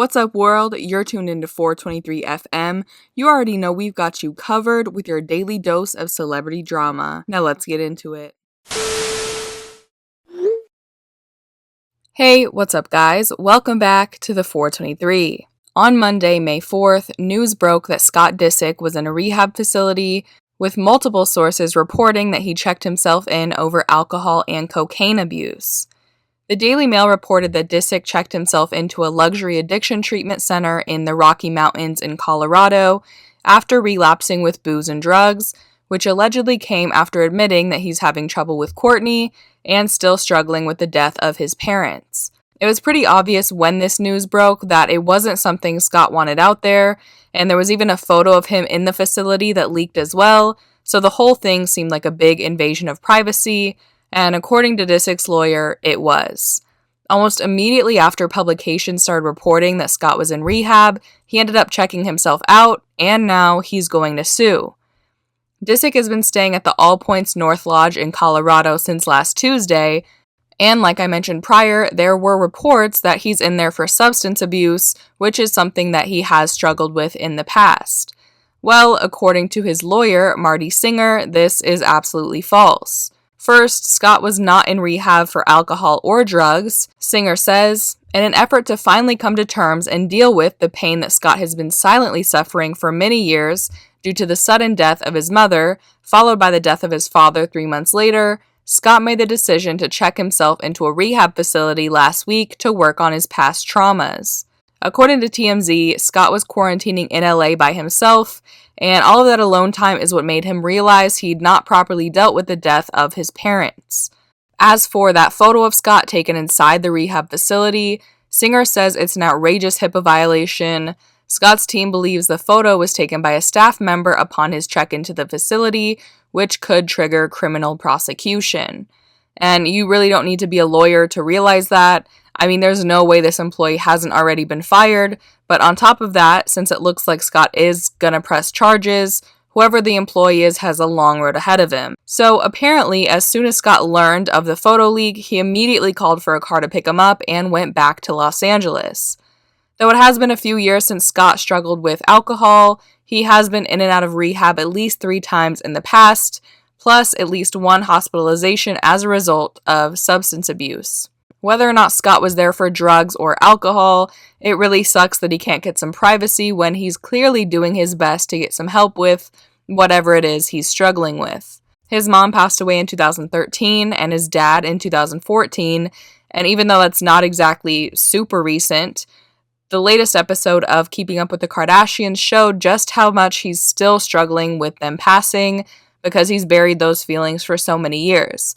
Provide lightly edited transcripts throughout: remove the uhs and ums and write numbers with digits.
What's up, world? You're tuned into 423 FM. You already know we've got you covered with your daily dose of celebrity drama. Now let's get into it. Hey, what's up, guys? Welcome back to the 423. On Monday, May 4th, news broke that Scott Disick was in a rehab facility, with multiple sources reporting that he checked himself in over alcohol and cocaine abuse. The Daily Mail reported that Disick checked himself into a luxury addiction treatment center in the Rocky Mountains in Colorado after relapsing with booze and drugs, which allegedly came after admitting that he's having trouble with Courtney and still struggling with the death of his parents. It was pretty obvious when this news broke that it wasn't something Scott wanted out there, and there was even a photo of him in the facility that leaked as well, so the whole thing seemed like a big invasion of privacy, and according to Disick's lawyer, it was. Almost immediately after publication started reporting that Scott was in rehab, he ended up checking himself out, and now he's going to sue. Disick has been staying at the All Points North Lodge in Colorado since last Tuesday, and like I mentioned prior, there were reports that he's in there for substance abuse, which is something that he has struggled with in the past. Well, according to his lawyer, Marty Singer, this is absolutely false. First, Scott was not in rehab for alcohol or drugs, Singer says, in an effort to finally come to terms and deal with the pain that Scott has been silently suffering for many years due to the sudden death of his mother, followed by the death of his father 3 months later. Scott made the decision to check himself into a rehab facility last week to work on his past traumas. According to TMZ, Scott was quarantining in LA by himself, and all of that alone time is what made him realize he'd not properly dealt with the death of his parents. As for that photo of Scott taken inside the rehab facility, Singer says it's an outrageous HIPAA violation. Scott's team believes the photo was taken by a staff member upon his check into the facility, which could trigger criminal prosecution. And you really don't need to be a lawyer to realize that. I mean, there's no way this employee hasn't already been fired, but on top of that, since it looks like Scott is gonna press charges, whoever the employee is has a long road ahead of him. So apparently, as soon as Scott learned of the photo leak, he immediately called for a car to pick him up and went back to Los Angeles. Though it has been a few years since Scott struggled with alcohol, he has been in and out of rehab at least 3 times in the past, plus at least 1 hospitalization as a result of substance abuse. Whether or not Scott was there for drugs or alcohol, it really sucks that he can't get some privacy when he's clearly doing his best to get some help with whatever it is he's struggling with. His mom passed away in 2013 and his dad in 2014, and even though that's not exactly super recent, the latest episode of Keeping Up with the Kardashians showed just how much he's still struggling with them passing because he's buried those feelings for so many years.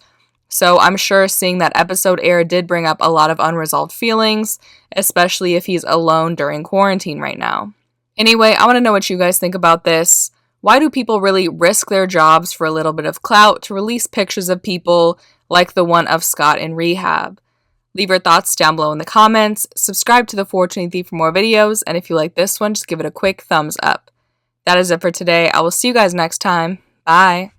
So I'm sure seeing that episode air did bring up a lot of unresolved feelings, especially if he's alone during quarantine right now. Anyway, I want to know what you guys think about this. Why do people really risk their jobs for a little bit of clout to release pictures of people like the one of Scott in rehab? Leave your thoughts down below in the comments, subscribe to the 423 for more videos, and if you like this one, just give it a quick thumbs up. That is it for today. I will see you guys next time. Bye.